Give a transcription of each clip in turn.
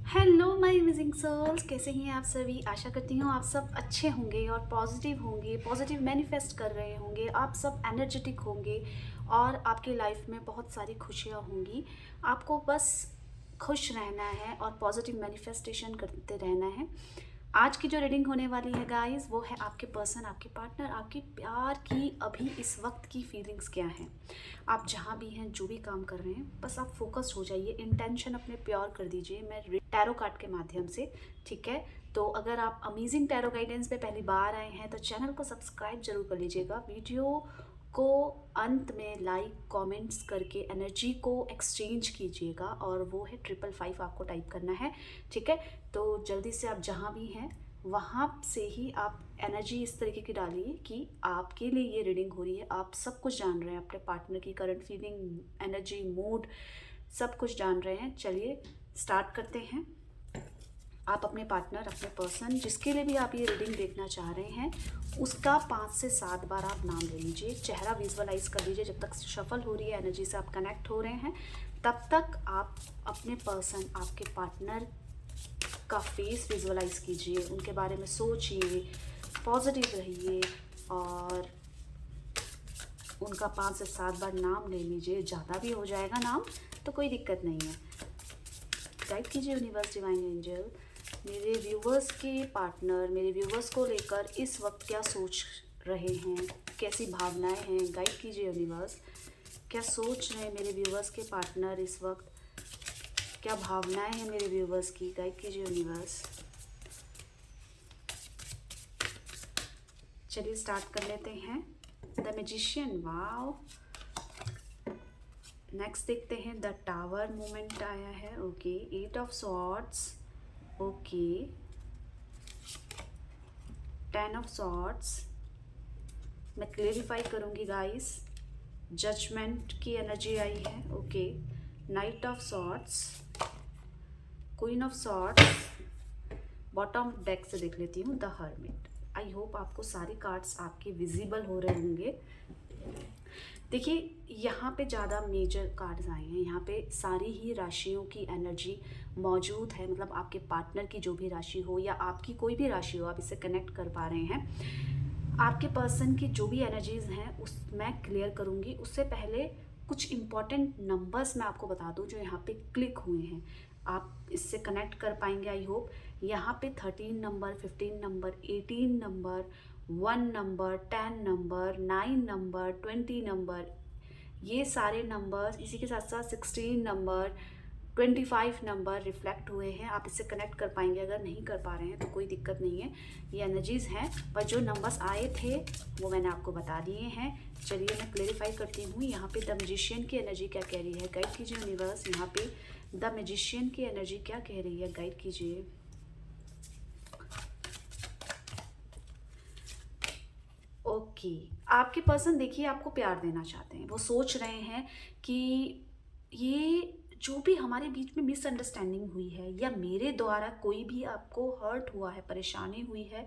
Hello my amazing souls, कैसे हैं आप सभी। आशा करती हूँ आप सब अच्छे होंगे और पॉजिटिव होंगे, पॉजिटिव मैनिफेस्ट कर रहे होंगे, आप सब एनर्जेटिक होंगे और आपकी लाइफ में बहुत सारी खुशियाँ होंगी। आपको बस खुश रहना है और पॉजिटिव मैनिफेस्टेशन करते रहना है। आज की जो रीडिंग होने वाली है गाइस, वो है आपके पर्सन, आपके पार्टनर, आपके प्यार की अभी इस वक्त की फीलिंग्स क्या हैं। आप जहाँ भी हैं, जो भी काम कर रहे हैं, बस आप फोकस हो जाइए, इंटेंशन अपने प्योर कर दीजिए मैं टैरो कार्ड के माध्यम से। ठीक है, तो अगर आप अमेजिंग टैरो गाइडेंस पे पहली बार आए हैं तो चैनल को सब्सक्राइब जरूर कर लीजिएगा। वीडियो को अंत में लाइक कमेंट्स करके एनर्जी को एक्सचेंज कीजिएगा, और वो है 555 आपको टाइप करना है। ठीक है, तो जल्दी से आप जहाँ भी हैं वहाँ से ही आप एनर्जी इस तरीके की डालिए कि आपके लिए ये रीडिंग हो रही है। आप सब कुछ जान रहे हैं, अपने पार्टनर की करंट फीलिंग, एनर्जी, मूड, सब कुछ जान रहे हैं। चलिए स्टार्ट करते हैं। आप अपने पार्टनर, अपने पर्सन, जिसके लिए भी आप ये रीडिंग देखना चाह रहे हैं, उसका 5 से 7 बार आप नाम ले लीजिए। चेहरा विजुअलाइज कर लीजिए। जब तक शफल हो रही है, एनर्जी से आप कनेक्ट हो रहे हैं, तब तक आप अपने पर्सन, आपके पार्टनर का फेस विजुअलाइज कीजिए, उनके बारे में सोचिए, पॉजिटिव रहिए और उनका 5 से 7 बार नाम ले लीजिए। ज़्यादा भी हो जाएगा नाम तो कोई दिक्कत नहीं है। गाइड कीजिए यूनिवर्स, डिवाइन एंजल, मेरे व्यूवर्स के पार्टनर, मेरे व्यूवर्स को लेकर इस वक्त क्या सोच रहे हैं, कैसी भावनाएं हैं। गाइड कीजिए यूनिवर्स, क्या सोच रहे हैं मेरे व्यूवर्स के पार्टनर इस वक्त, क्या भावनाएं हैं मेरे व्यूवर्स की। गाइड कीजिए यूनिवर्स। चलिए स्टार्ट कर लेते हैं। The magician, wow. नेक्स्ट देखते हैं, द टावर मोमेंट आया है। Okay, 8 of swords, okay, 10 of swords. मैं क्लेरिफाई करूंगी गाइस। जजमेंट की एनर्जी आई है। Okay, night of swords, queen of swords. Bottom deck से देख लेती हूँ, द हर्मिट। आई होप आपको सारे कार्ड्स आपके विजिबल हो रहे होंगे। देखिए, यहाँ पे ज़्यादा मेजर कार्ड्स आए हैं। यहाँ पे सारी ही राशियों की एनर्जी मौजूद है। मतलब आपके पार्टनर की जो भी राशि हो या आपकी कोई भी राशि हो, आप इससे कनेक्ट कर पा रहे हैं। आपके पर्सन की जो भी एनर्जीज हैं उस मैं क्लियर करूँगी। उससे पहले कुछ इम्पॉर्टेंट नंबर्स मैं आपको बता दूँ जो यहाँ पे क्लिक हुए हैं, आप इससे कनेक्ट कर पाएंगे आई होप। यहाँ पे 13 number, 15 number, 18 number, 1 number, 10 number, 9 number, 20 number, ये सारे नंबर्स, इसी के साथ साथ 16 नंबर, 25 नंबर रिफ्लेक्ट हुए हैं। आप इससे कनेक्ट कर पाएंगे। अगर नहीं कर पा रहे हैं तो कोई दिक्कत नहीं है, ये एनर्जीज़ हैं। पर जो नंबर्स आए थे वो मैंने आपको बता दिए हैं। चलिए मैं क्लेरिफाई करती हूँ। यहाँ पे द मैजिशियन की एनर्जी क्या कह रही है, गाइड कीजिए यूनिवर्स। यहाँ पे द मैजिशियन की एनर्जी क्या कह रही है, गाइड कीजिए। ओके, आपके पर्सन देखिए आपको प्यार देना चाहते हैं। वो सोच रहे हैं कि ये जो भी हमारे बीच में मिसअंडरस्टैंडिंग हुई है या मेरे द्वारा कोई भी आपको हर्ट हुआ है, परेशानी हुई है,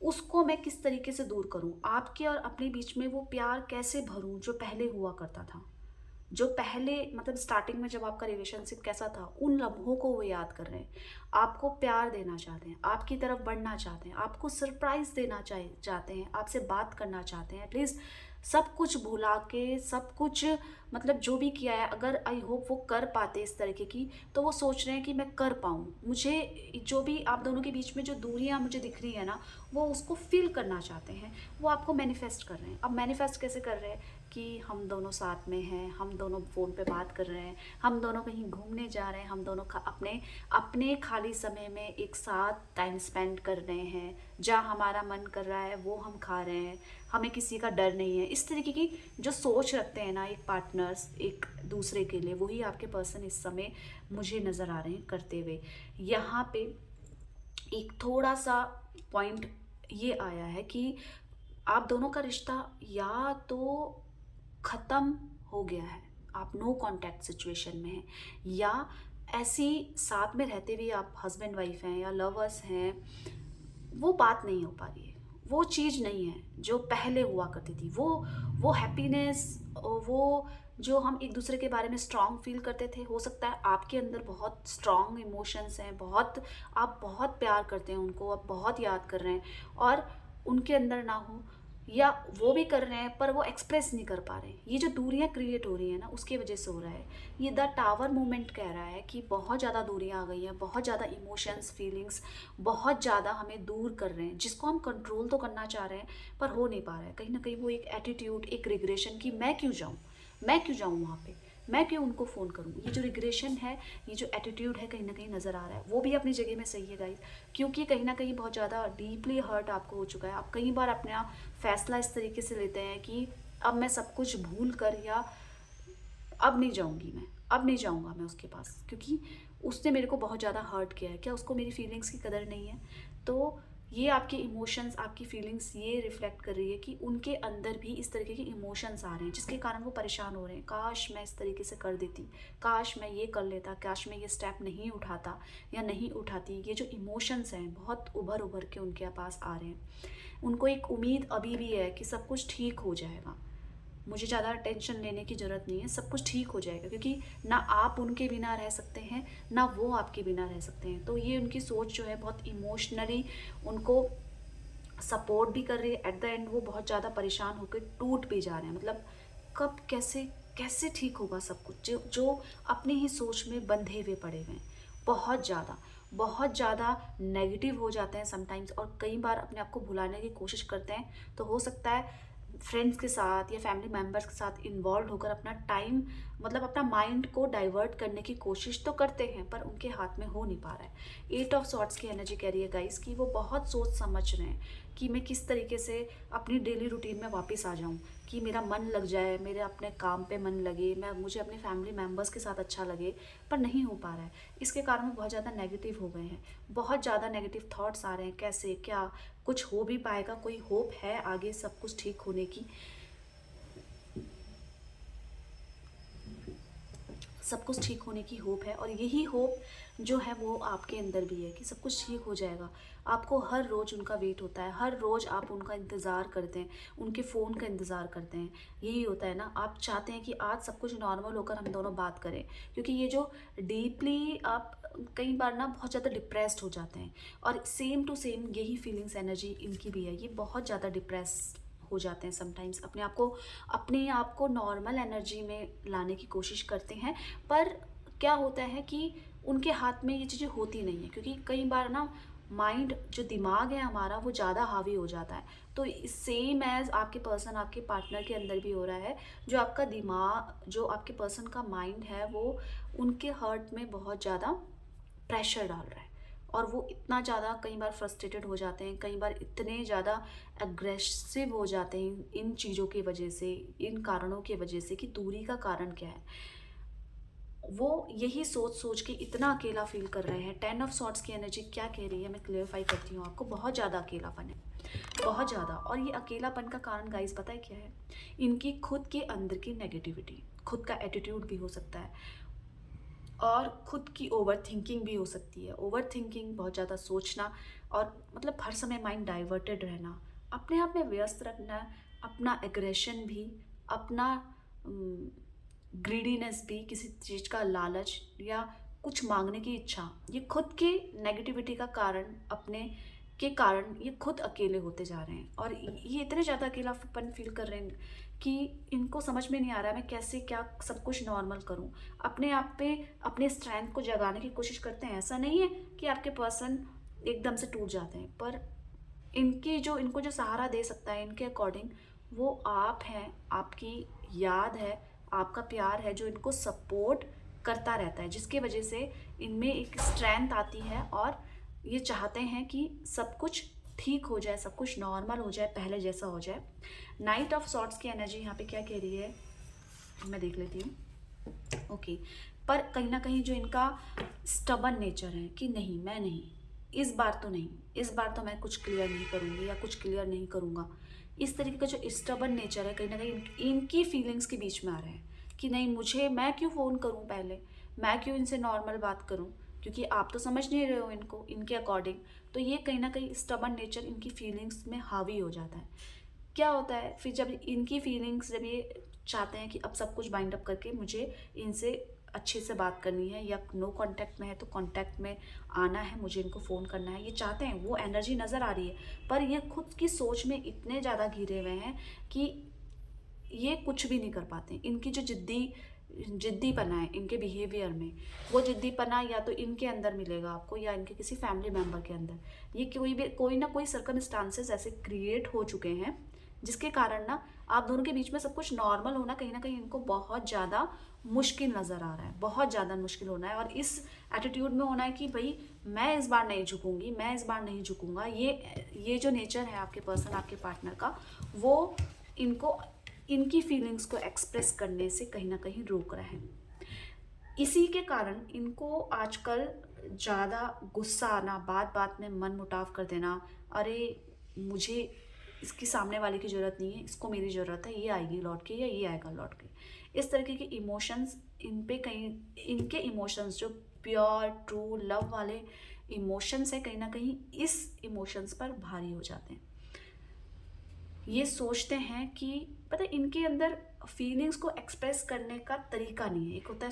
उसको मैं किस तरीके से दूर करूं, आपके और अपने बीच में वो प्यार कैसे भरूं जो पहले हुआ करता था, जो पहले मतलब स्टार्टिंग में जब आपका रिलेशनशिप कैसा था, उन लम्हों को वो याद कर रहे हैं। आपको प्यार देना चाहते हैं, आपकी तरफ बढ़ना चाहते हैं, आपको सरप्राइज देना चाहते हैं, आपसे बात करना चाहते हैं। एटलीस्ट सब कुछ भुला के, सब कुछ मतलब जो भी किया है, अगर आई होप वो कर पाते इस तरीके की, तो वो सोच रहे हैं कि मैं कर पाऊँ। मुझे जो भी आप दोनों के बीच में जो दूरियां मुझे दिख रही है ना, वो उसको फील करना चाहते हैं। वो आपको मैनिफेस्ट कर रहे हैं। अब मैनिफेस्ट कैसे कर रहे हैं कि हम दोनों साथ में हैं, हम दोनों फ़ोन पे बात कर रहे हैं, हम दोनों कहीं घूमने जा रहे हैं, हम दोनों अपने अपने खाली समय में एक साथ टाइम स्पेंड कर रहे हैं, जहाँ हमारा मन कर रहा है वो हम खा रहे हैं, हमें किसी का डर नहीं है। इस तरीके की जो सोच रखते हैं ना एक पार्टनर्स एक दूसरे के लिए, वही आपके पर्सन इस समय मुझे नज़र आ रहे हैं करते हुए। यहाँ पे एक थोड़ा सा पॉइंट ये आया है कि आप दोनों का रिश्ता या तो ख़त्म हो गया है, आप नो कांटेक्ट सिचुएशन में हैं, या ऐसी साथ में रहते भी आप हस्बैंड वाइफ हैं या लवर्स हैं, वो बात नहीं हो पा रही है। वो चीज़ नहीं है जो पहले हुआ करती थी। वो हैप्पीनेस, वो जो हम एक दूसरे के बारे में स्ट्रांग फील करते थे, हो सकता है आपके अंदर बहुत स्ट्रांग इमोशंस हैं, बहुत आप बहुत प्यार करते हैं उनको, आप बहुत याद कर रहे हैं और उनके अंदर ना हो, या वो भी कर रहे हैं पर वो एक्सप्रेस नहीं कर पा रहे हैं। ये जो दूरियां क्रिएट हो रही हैं ना, उसकी वजह से हो रहा है। ये द टावर मूवमेंट कह रहा है कि बहुत ज़्यादा दूरियां आ गई हैं, बहुत ज़्यादा इमोशंस फीलिंग्स बहुत ज़्यादा हमें दूर कर रहे हैं, जिसको हम कंट्रोल तो करना चाह रहे हैं पर हो नहीं पा रहा है। कहीं ना कहीं वो एक एटीट्यूड, एक रिग्रेशन कि मैं क्यों जाऊँ, मैं क्यों जाऊँ वहाँ पे, मैं क्यों उनको फ़ोन करूँ। ये जो रिग्रेशन है, ये जो एटीट्यूड है, कहीं ना कहीं नज़र आ रहा है। वो भी अपनी जगह में सही है गाइस, क्योंकि कहीं ना कहीं बहुत ज़्यादा डीपली हर्ट आपको हो चुका है। आप कई बार अपना फैसला इस तरीके से लेते हैं कि अब मैं सब कुछ भूल कर, या अब नहीं जाऊँगी मैं, अब नहीं जाऊँगा मैं उसके पास, क्योंकि उसने मेरे को बहुत ज़्यादा हर्ट किया है। क्या उसको मेरी फीलिंग्स की कदर नहीं है? तो ये आपके इमोशंस, आपकी फीलिंग्स ये रिफ्लेक्ट कर रही है कि उनके अंदर भी इस तरीके के इमोशंस आ रहे हैं, जिसके कारण वो परेशान हो रहे हैं। काश मैं इस तरीके से कर देती, काश मैं ये कर लेता, काश मैं ये स्टेप नहीं उठाता या नहीं उठाती। ये जो इमोशंस हैं बहुत उभर उभर के उनके पास आ रहे हैं। उनको एक उम्मीद अभी भी है कि सब कुछ ठीक हो जाएगा, मुझे ज़्यादा टेंशन लेने की ज़रूरत नहीं है, सब कुछ ठीक हो जाएगा, क्योंकि ना आप उनके बिना रह सकते हैं, ना वो आपके बिना रह सकते हैं। तो ये उनकी सोच जो है बहुत इमोशनली उनको सपोर्ट भी कर रही है। एट द एंड वो बहुत ज़्यादा परेशान होकर टूट भी जा रहे हैं। मतलब कब कैसे कैसे ठीक होगा सब कुछ, जो जो अपनी ही सोच में बंधे हुए पड़े हुए हैं। बहुत ज़्यादा नेगेटिव हो जाते हैं समटाइम्स, और कई बार अपने आप को भुलाने की कोशिश करते हैं। तो हो सकता है फ्रेंड्स के साथ या फैमिली मेम्बर्स के साथ इन्वॉल्व होकर अपना टाइम, मतलब अपना माइंड को डाइवर्ट करने की कोशिश तो करते हैं, पर उनके हाथ में हो नहीं पा रहा है। 8 ऑफ सॉर्ट्स की एनर्जी कह रही है गाइस कि वो बहुत सोच समझ रहे हैं कि मैं किस तरीके से अपनी डेली रूटीन में वापस आ जाऊं, कि मेरा मन लग जाए, मेरे अपने काम पे मन लगे, मुझे अपने फैमिली मेम्बर्स के साथ अच्छा लगे, पर नहीं हो पा रहा है। इसके कारण वो बहुत ज़्यादा नेगेटिव हो गए हैं, बहुत ज़्यादा नेगेटिव थॉट्स आ रहे हैं। कैसे, क्या कुछ हो भी पाएगा, कोई होप है आगे सब कुछ ठीक होने की? सब कुछ ठीक होने की होप है, और यही होप जो है वो आपके अंदर भी है कि सब कुछ ठीक हो जाएगा। आपको हर रोज़ उनका वेट होता है, हर रोज़ आप उनका इंतज़ार करते हैं, उनके फ़ोन का इंतज़ार करते हैं। यही होता है ना, आप चाहते हैं कि आज सब कुछ नॉर्मल होकर हम दोनों बात करें, क्योंकि ये जो डीपली आप कई बार ना बहुत ज़्यादा डिप्रेस्ड हो जाते हैं, और सेम टू सेम यही फीलिंग्स एनर्जी इनकी भी है। ये बहुत ज़्यादा डिप्रेस हो जाते हैं समटाइम्स, अपने आप को नॉर्मल एनर्जी में लाने की कोशिश करते हैं, पर क्या होता है कि उनके हाथ में ये चीज़ें होती नहीं है, क्योंकि कई बार ना माइंड, जो दिमाग है हमारा, वो ज़्यादा हावी हो जाता है। तो सेम एज आपके पर्सन, आपके पार्टनर के अंदर भी हो रहा है। जो आपका दिमाग, जो आपके पर्सन का माइंड है, वो उनके हर्ट में बहुत ज़्यादा प्रेशर डाल रहा है, और वो इतना ज़्यादा कई बार फ्रस्ट्रेटेड हो जाते हैं, कई बार इतने ज़्यादा अग्रेसिव हो जाते हैं इन चीज़ों की वजह से, इन कारणों की वजह से, कि दूरी का कारण क्या है। वो यही सोच सोच के इतना अकेला फील कर रहे हैं। 10 ऑफ सॉर्ट्स की एनर्जी क्या कह रही है, मैं क्लेरिफाई करती हूँ आपको। बहुत ज़्यादा अकेलापन है, बहुत ज़्यादा। और ये अकेलापन का कारण गाइस पता है क्या है? इनकी खुद के अंदर की नेगेटिविटी, खुद का एटीट्यूड भी हो सकता है, और खुद की ओवर थिंकिंग भी हो सकती है। ओवर थिंकिंग, बहुत ज़्यादा सोचना, और मतलब हर समय माइंड डाइवर्टेड रहना, अपने आप में व्यस्त रखना, अपना एग्रेशन भी, अपना ग्रीडीनेस भी, किसी चीज़ का लालच या कुछ मांगने की इच्छा, ये खुद के नेगेटिविटी का कारण, अपने के कारण ये खुद अकेले होते जा रहे हैं। और ये इतने ज़्यादा अकेलापन फील कर रहे हैं कि इनको समझ में नहीं आ रहा है मैं कैसे क्या सब कुछ नॉर्मल करूं। अपने आप पे अपने स्ट्रेंथ को जगाने की कोशिश करते हैं। ऐसा नहीं है कि आपके पर्सन एकदम से टूट जाते हैं, पर इनको जो सहारा दे सकता है इनके अकॉर्डिंग, वो आप हैं, आपकी याद है, आपका प्यार है, जो इनको सपोर्ट करता रहता है, जिसकी वजह से इनमें एक स्ट्रेंथ आती है, और ये चाहते हैं कि सब कुछ ठीक हो जाए, सब कुछ नॉर्मल हो जाए, पहले जैसा हो जाए। नाइट ऑफ सॉर्ट्स की एनर्जी यहाँ पे क्या कह रही है, मैं देख लेती हूँ। ओके, पर कहीं ना कहीं जो इनका स्टबन नेचर है कि नहीं, मैं नहीं, इस बार तो नहीं, इस बार तो मैं कुछ क्लियर नहीं करूँगी या कुछ क्लियर नहीं करूँगा, इस तरीके का जो स्टबन नेचर है, कहीं ना कहीं इनकी फीलिंग्स के बीच में आ रहे हैं कि नहीं, मुझे, मैं क्यों फ़ोन करूँ पहले, मैं क्यों इनसे नॉर्मल बात करूँ, क्योंकि आप तो समझ नहीं रहे हो इनको, इनके अकॉर्डिंग। तो ये कहीं ना कहीं स्टबन नेचर इनकी फीलिंग्स में हावी हो जाता है। क्या होता है फिर, जब इनकी फीलिंग्स, जब ये चाहते हैं कि अब सब कुछ बाइंड अप करके मुझे इनसे अच्छे से बात करनी है, या नो कांटेक्ट में है तो कांटेक्ट में आना है, मुझे इनको फ़ोन करना है, ये चाहते हैं, वो एनर्जी नज़र आ रही है। पर ये खुद की सोच में इतने ज़्यादा घिरे हुए हैं कि ये कुछ भी नहीं कर पाते। इनकी जो जिद्दीपना है इनके बिहेवियर में, वो जिद्दीपना या तो इनके अंदर मिलेगा आपको या इनके किसी फैमिली मेम्बर के अंदर। ये कोई ना कोई सर्कमस्टांसेस ऐसे क्रिएट हो चुके हैं जिसके कारण ना आप दोनों के बीच में सब कुछ नॉर्मल होना कहीं ना कहीं इनको बहुत ज़्यादा मुश्किल नज़र आ रहा है, बहुत ज़्यादा मुश्किल होना है। और इस एटीट्यूड में होना है कि भाई मैं इस बार नहीं झुकूंगी, मैं इस बार नहीं झुकूंगा। ये जो नेचर है आपके पर्सन, आपके पार्टनर का, वो इनको इनकी फीलिंग्स को एक्सप्रेस करने से कहीं ना कहीं रोक रहा है। इसी के कारण इनको आजकल ज़्यादा गुस्सा आना, बात बात में मन मुटाव कर देना, अरे मुझे इसकी सामने वाले की ज़रूरत नहीं है, इसको मेरी ज़रूरत है, ये आएगी लौट के या ये आएगा लौट के। इस तरीके के इमोशंस इन पे कहीं, इनके इमोशंस जो प्योर ट्रू लव वाले इमोशंस है, कहीं ना कहीं इस इमोशंस पर भारी हो जाते हैं। ये सोचते हैं कि पता है इनके अंदर फीलिंग्स को एक्सप्रेस करने का तरीका नहीं है। एक होता है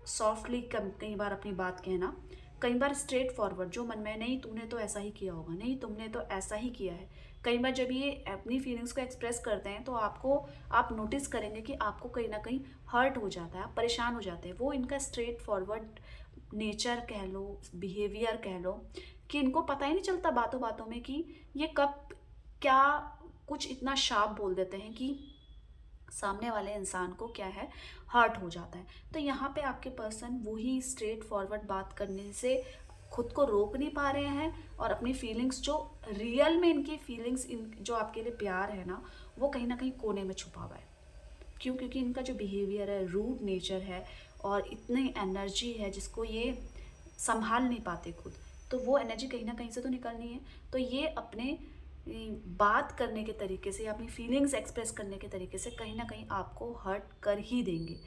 सॉफ्टली कई बार अपनी बात कहना, कई बार स्ट्रेट फॉरवर्ड जो मन में, नहीं तूने तो ऐसा ही किया होगा, नहीं तुमने तो ऐसा ही किया है। कई बार जब ये अपनी फीलिंग्स को एक्सप्रेस करते हैं तो आप नोटिस करेंगे कि आपको कहीं ना कहीं हर्ट हो जाता है, आप परेशान हो जाते हैं। वो इनका स्ट्रेट फॉरवर्ड नेचर कह लो, बिहेवियर कह लो, कि इनको पता ही नहीं चलता बातों बातों में कि ये कब क्या कुछ इतना शार्प बोल देते हैं कि सामने वाले इंसान को क्या है, हर्ट हो जाता है। तो यहाँ पे आपके पर्सन वही स्ट्रेट फॉरवर्ड बात करने से खुद को रोक नहीं पा रहे हैं, और अपनी फीलिंग्स जो रियल में इनकी फीलिंग्स, इन जो आपके लिए प्यार है ना, वो कहीं ना कहीं कोने में छुपा हुआ है। क्यों? क्योंकि इनका जो बिहेवियर है, रूड नेचर है, और इतनी एनर्जी है जिसको ये संभाल नहीं पाते खुद। तो वो एनर्जी कहीं ना कहीं से तो निकलनी है। तो ये अपने बात करने के तरीके से या अपनी फीलिंग्स एक्सप्रेस करने के तरीके से कहीं ना कहीं आपको हर्ट कर ही देंगे।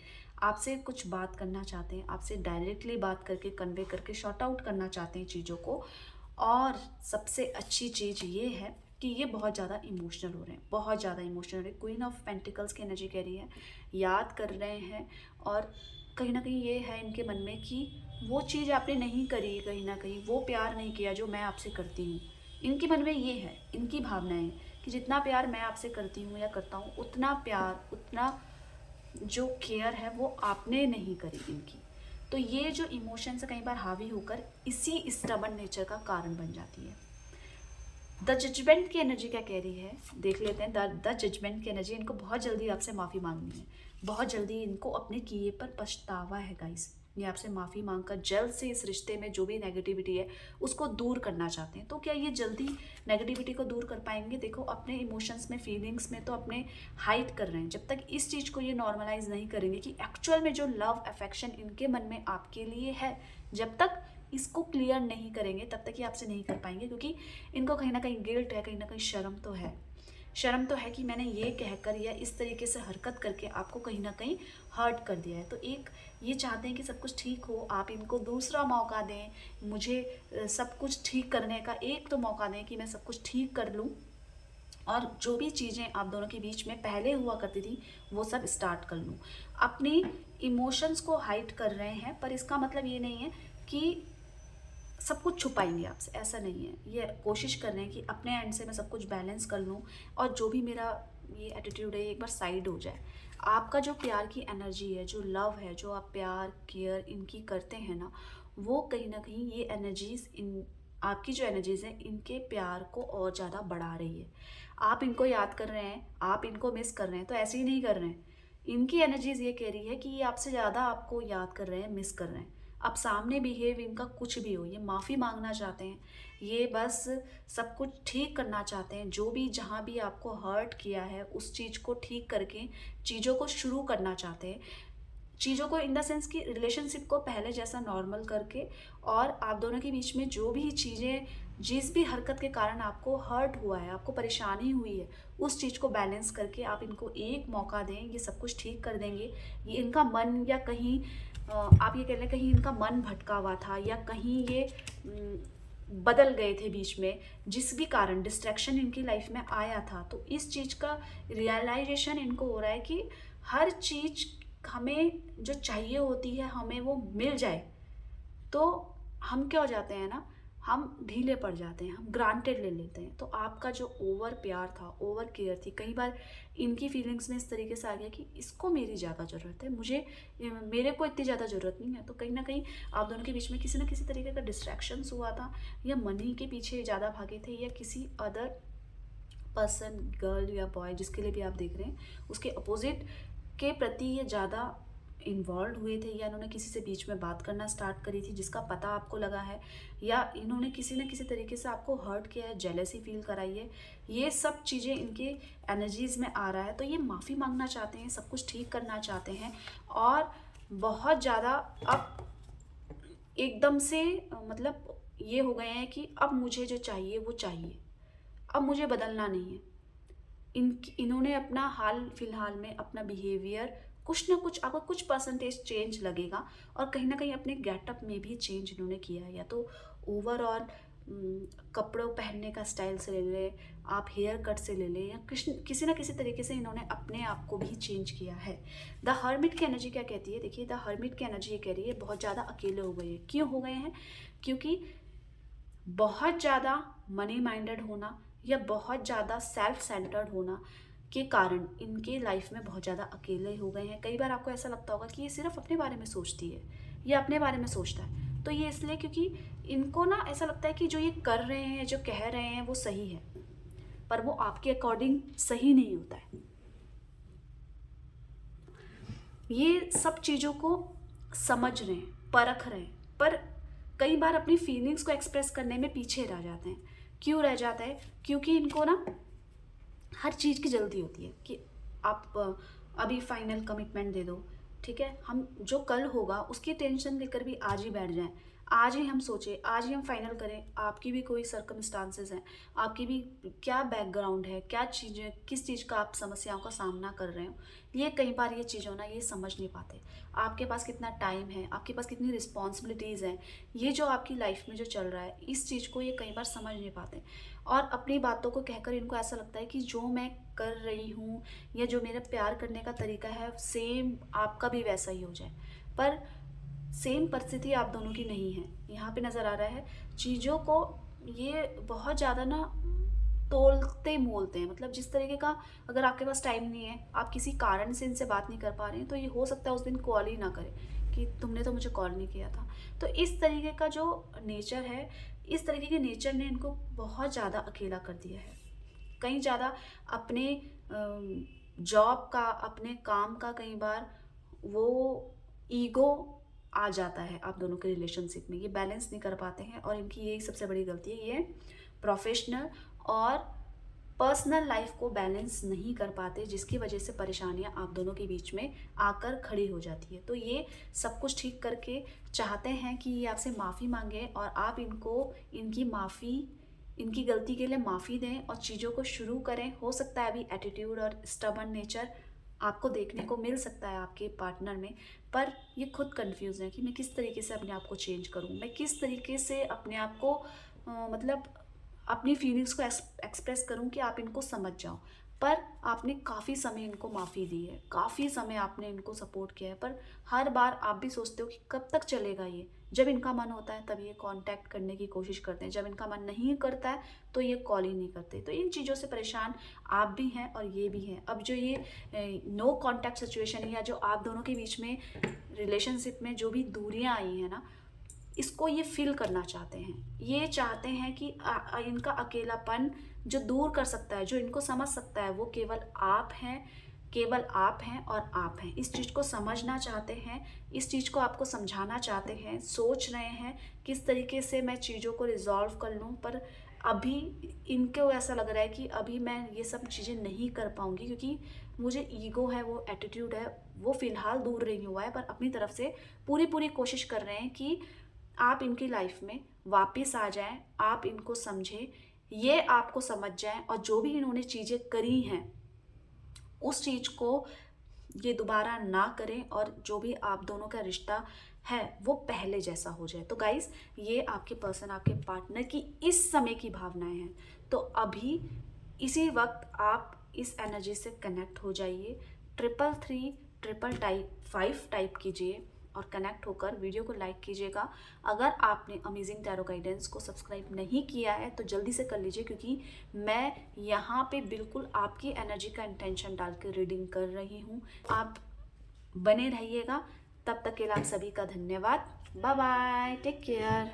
आपसे कुछ बात करना चाहते हैं, आपसे डायरेक्टली बात करके कन्वे करके शॉर्ट आउट करना चाहते हैं चीज़ों को। और सबसे अच्छी चीज़ ये है कि ये बहुत ज़्यादा इमोशनल हो रहे हैं, बहुत ज़्यादा इमोशनल हो रहे हैं। क्वीन ऑफ पेंटिकल्स की एनर्जी कह रही है, याद कर रहे हैं, और कहीं ना कहीं ये है इनके मन में कि वो चीज़ आपने नहीं करी, कहीं ना कहीं वो प्यार नहीं किया जो मैं आपसे करती हूँ। इनके मन में ये है, इनकी भावनाएं कि जितना प्यार मैं आपसे करती हूँ या करता हूँ, उतना प्यार, उतना जो केयर है वो आपने नहीं करी इनकी। तो ये जो इमोशंस कई बार हावी होकर इसी स्टबर्न नेचर का कारण बन जाती है। द जजमेंट की एनर्जी क्या कह रही है, देख लेते हैं। द जजमेंट की एनर्जी, इनको बहुत जल्दी आपसे माफ़ी मांगनी है, बहुत जल्दी इनको अपने किए पर पछतावा है गाइस। ये आपसे माफ़ी मांगकर जल्द से इस रिश्ते में जो भी नेगेटिविटी है उसको दूर करना चाहते हैं। तो क्या ये जल्दी नेगेटिविटी को दूर कर पाएंगे? देखो, अपने इमोशंस में, फीलिंग्स में तो अपने हाइड कर रहे हैं। जब तक इस चीज़ को ये नॉर्मलाइज नहीं करेंगे कि एक्चुअल में जो लव अफेक्शन इनके मन में आपके लिए है, जब तक इसको क्लियर नहीं करेंगे तब तक ये आपसे नहीं कर पाएंगे। क्योंकि इनको कहीं ना कहीं गिल्ट है, कहीं ना कहीं शर्म तो है। शर्म तो है कि मैंने ये कहकर या इस तरीके से हरकत करके आपको कहीं ना कहीं हर्ट कर दिया है। तो एक ये चाहते हैं कि सब कुछ ठीक हो, आप इनको दूसरा मौका दें, मुझे सब कुछ ठीक करने का एक तो मौका दें कि मैं सब कुछ ठीक कर लूँ, और जो भी चीज़ें आप दोनों के बीच में पहले हुआ करती थी वो सब स्टार्ट कर लूँ। अपनी इमोशंस को हाइड कर रहे हैं, पर इसका मतलब ये नहीं है कि सब कुछ छुपाएंगे आपसे, ऐसा नहीं है। ये कोशिश कर रहे हैं कि अपने एंड से मैं सब कुछ बैलेंस कर लूँ, और जो भी मेरा ये एटीट्यूड है एक बार साइड हो जाए। आपका जो प्यार की एनर्जी है, जो लव है, जो आप प्यार केयर इनकी करते हैं ना, वो कहीं ना कहीं ये एनर्जीज, इन आपकी जो एनर्जीज हैं इनके प्यार को और ज़्यादा बढ़ा रही है। आप इनको याद कर रहे हैं, आप इनको मिस कर रहे हैं, तो ऐसे ही नहीं कर रहे हैं। इनकी एनर्जीज ये कह रही है कि ये आपसे ज़्यादा आपको याद कर रहे हैं, मिस कर रहे हैं। अब सामने बिहेव इनका कुछ भी हो, ये माफ़ी मांगना चाहते हैं, ये बस सब कुछ ठीक करना चाहते हैं। जो भी जहाँ भी आपको हर्ट किया है उस चीज़ को ठीक करके चीज़ों को शुरू करना चाहते हैं। चीज़ों को इन द सेंस कि रिलेशनशिप को पहले जैसा नॉर्मल करके, और आप दोनों के बीच में जो भी चीज़ें, जिस भी हरकत के कारण आपको हर्ट हुआ है, आपको परेशानी हुई है, उस चीज़ को बैलेंस करके आप इनको एक मौका दें, ये सब कुछ ठीक कर देंगे। ये इनका मन, या कहीं आप ये कह लें कहीं इनका मन भटका हुआ था, या कहीं ये बदल गए थे बीच में, जिस भी कारण डिस्ट्रैक्शन इनकी लाइफ में आया था। तो इस चीज़ का रियलाइजेशन इनको हो रहा है कि हर चीज़ हमें जो चाहिए होती है हमें वो मिल जाए, तो हम क्या हो जाते हैं ना, हम ढीले पड़ जाते हैं, हम ग्रांटेड ले लेते हैं। तो आपका जो ओवर प्यार था, ओवर केयर थी, कई बार इनकी फीलिंग्स में इस तरीके से आ गया कि इसको मेरी ज़्यादा ज़रूरत है, मुझे मेरे को इतनी ज़्यादा ज़रूरत नहीं है। तो कहीं ना कहीं आप दोनों के बीच में किसी ना किसी तरीके का डिस्ट्रैक्शंस हुआ था, या मनी के पीछे ज़्यादा भागे थे, या किसी अदर पर्सन, गर्ल या बॉय, जिसके लिए भी आप देख रहे हैं, उसके अपोजिट के प्रति ये ज़्यादा इन्वॉल्व हुए थे, या इन्होंने किसी से बीच में बात करना स्टार्ट करी थी जिसका पता आपको लगा है, या इन्होंने किसी न किसी तरीके से आपको हर्ट किया है, जेलेसी फील कराई है। ये सब चीज़ें इनके एनर्जीज में आ रहा है। तो ये माफ़ी मांगना चाहते हैं, सब कुछ ठीक करना चाहते हैं, और बहुत ज़्यादा अब एकदम से मतलब ये हो गए हैं कि अब मुझे जो चाहिए वो चाहिए, अब मुझे बदलना नहीं है। इन्होंने अपना हाल फिलहाल में अपना बिहेवियर कुछ ना कुछ, आपको कुछ परसेंटेज चेंज लगेगा, और कहीं ना कहीं अपने गेटअप में भी चेंज इन्होंने किया है। या तो ओवरऑल कपड़ों पहनने का स्टाइल से ले लें, आप हेयर कट से ले लें, या किसी ना किसी तरीके से इन्होंने अपने आप को भी चेंज किया है। द हर्मिट की एनर्जी क्या कहती है? देखिए, द हर्मिट की एनर्जी ये कह रही है बहुत ज़्यादा अकेले हो गए हैं। क्यों हो गए हैं? क्योंकि बहुत ज़्यादा मनी माइंडेड होना, या बहुत ज़्यादा सेल्फ सेंटर्ड होना के कारण इनके लाइफ में बहुत ज़्यादा अकेले हो गए हैं। कई बार आपको ऐसा लगता होगा कि ये सिर्फ अपने बारे में सोचती है, या अपने बारे में सोचता है। तो ये इसलिए क्योंकि इनको ना ऐसा लगता है कि जो ये कर रहे हैं, जो कह रहे हैं, वो सही है, पर वो आपके अकॉर्डिंग सही नहीं होता है। ये सब चीज़ों को समझ रहे हैं, परख रहे हैं, पर कई बार अपनी फीलिंग्स को एक्सप्रेस करने में पीछे रह जाते हैं। क्यों रह जाता है? क्योंकि इनको ना हर चीज़ की जल्दी होती है कि आप अभी फाइनल कमिटमेंट दे दो, ठीक है, हम जो कल होगा उसकी टेंशन लेकर भी आज ही बैठ जाएं, आज ही हम सोचें, आज ही हम फाइनल करें। आपकी भी कोई सर्कमस्टांसेस हैं, आपकी भी क्या बैकग्राउंड है, क्या चीज़ें, किस चीज़ का आप समस्याओं का सामना कर रहे हो, ये कई बार ये चीज़ों ना ये समझ नहीं पाते। आपके पास कितना टाइम है, आपके पास कितनी रिस्पॉन्सिबिलिटीज़ हैं, ये जो आपकी लाइफ में जो चल रहा है, इस चीज़ को ये कई बार समझ नहीं पाते। और अपनी बातों को कहकर इनको ऐसा लगता है कि जो मैं कर रही हूँ, या जो मेरा प्यार करने का तरीका है, सेम आपका भी वैसा ही हो जाए। पर सेम परिस्थिति आप दोनों की नहीं है। यहाँ पे नज़र आ रहा है चीज़ों को ये बहुत ज़्यादा ना तोलते मोलते हैं। मतलब जिस तरीके का, अगर आपके पास टाइम नहीं है, आप किसी कारण से इनसे बात नहीं कर पा रहे हैं, तो ये हो सकता है उस दिन कॉल ही ना करें कि तुमने तो मुझे कॉल नहीं किया था। तो इस तरीके का जो नेचर है, इस तरीके के नेचर ने इनको बहुत ज़्यादा अकेला कर दिया है। कहीं ज़्यादा अपने जॉब का, अपने काम का, कई बार वो ईगो आ जाता है आप दोनों के रिलेशनशिप में। ये बैलेंस नहीं कर पाते हैं, और इनकी यही सबसे बड़ी गलती है। ये प्रोफेशनल और पर्सनल लाइफ को बैलेंस नहीं कर पाते, जिसकी वजह से परेशानियां आप दोनों के बीच में आकर खड़ी हो जाती है। तो ये सब कुछ ठीक करके चाहते हैं कि ये आपसे माफ़ी मांगे, और आप इनको इनकी माफ़ी, इनकी गलती के लिए माफ़ी दें, और चीज़ों को शुरू करें। हो सकता है अभी एटीट्यूड और स्टबर्न नेचर आपको देखने को मिल सकता है आपके पार्टनर में, पर ये खुद कंफ्यूज है कि मैं किस तरीके से अपने आप को चेंज करूं, मैं किस तरीके से अपने आप को मतलब अपनी फीलिंग्स को एक्सप्रेस करूं कि आप इनको समझ जाओ। पर आपने काफ़ी समय इनको माफ़ी दी है, काफ़ी समय आपने इनको सपोर्ट किया है, पर हर बार आप भी सोचते हो कि कब तक चलेगा ये। जब इनका मन होता है तब ये कांटेक्ट करने की कोशिश करते हैं, जब इनका मन नहीं करता है तो ये कॉल ही नहीं करते। तो इन चीज़ों से परेशान आप भी हैं और ये भी हैं। अब जो ये नो कांटेक्ट सिचुएशन है, या जो आप दोनों के बीच में रिलेशनशिप में जो भी दूरियां आई हैं ना, इसको ये फील करना चाहते हैं। ये चाहते हैं कि इनका अकेलापन जो दूर कर सकता है, जो इनको समझ सकता है, वो केवल आप हैं, केवल आप हैं और आप हैं। इस चीज़ को समझना चाहते हैं, इस चीज़ को आपको समझाना चाहते हैं, सोच रहे हैं किस तरीके से मैं चीज़ों को रिजॉल्व कर लूँ। पर अभी इनको ऐसा लग रहा है कि अभी मैं ये सब चीज़ें नहीं कर पाऊँगी, क्योंकि मुझे ईगो है, वो एटीट्यूड है, वो फ़िलहाल दूर नहीं हुआ है। पर अपनी तरफ से पूरी पूरी कोशिश कर रहे हैं कि आप इनकी लाइफ में वापस आ जाएं, आप इनको समझें, ये आपको समझ जाएं, और जो भी इन्होंने चीज़ें करी हैं उस चीज़ को ये दोबारा ना करें, और जो भी आप दोनों का रिश्ता है वो पहले जैसा हो जाए। तो गाइस, ये आपके पर्सन, आपके पार्टनर की इस समय की भावनाएं हैं। तो अभी इसी वक्त आप इस एनर्जी से कनेक्ट हो जाइए, 333 ट्रिपल टाइप 5 टाइप कीजिए और कनेक्ट होकर वीडियो को लाइक कीजिएगा। अगर आपने अमेजिंग टैरो गाइडेंस को सब्सक्राइब नहीं किया है तो जल्दी से कर लीजिए, क्योंकि मैं यहाँ पे बिल्कुल आपकी एनर्जी का इंटेंशन डाल के रीडिंग कर रही हूँ। आप बने रहिएगा। तब तक के लिए आप सभी का धन्यवाद। Bye bye, take care.